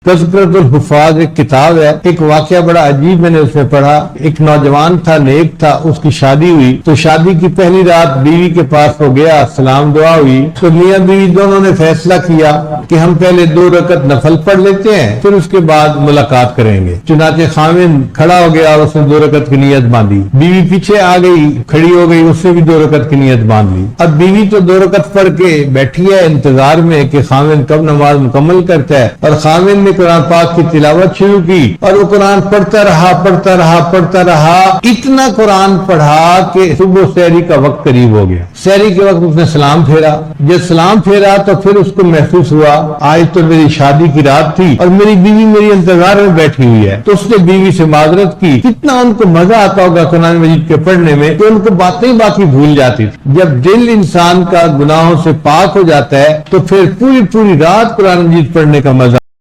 तज़किरतुल हुफ़ाज़ एक किताब है। एक वाक़या बड़ा अजीब मैंने उसमें पढ़ा। एक नौजवान था, नेक था, उसकी शादी हुई तो शादी की पहली रात बीवी के पास वो गया, सलाम दुआ हुई तो मियां बीवी दोनों ने फैसला किया कि हम पहले 2 रकत नफल पढ़ लेते हैं, फिर उसके बाद मुलाकात करेंगे। चुनाचे खाविंद खड़ा हो गया और उसने 2 रकत की नियत बांधी। बीवी पीछे आ गई, खड़ी हो गई, उसने भी 2 रकत की नियत बांध ली। अब बीवी तो 2 रकत पढ़ के बैठी है इंतजार में कि खाविंद कब नमाज मुकम्मल करता है, और खाविंद ने कुरान पाक की तिलावत शुरू की और वो कुरान पढ़ता रहा, इतना कुरान पढ़ा कि सुबह सहरी का वक्त करीब हो गया। सहरी के वक्त उसने सलाम फेरा। जब सलाम फेरा तो फिर उसको महसूस हुआ आज तो मेरी शादी की रात थी और मेरी बीवी मेरी इंतजार में बैठी हुई है। तो उसने बीवी से माजरत की। कितना उनको मजा आता होगा कुरान मजीद के पढ़ने में कि उनको बातें बाकी भूल जाती थी। जब दिल इंसान का गुनाहों से पाक हो जाता है तो फिर पूरी पूरी रात कुरान मजीद पढ़ने का मजा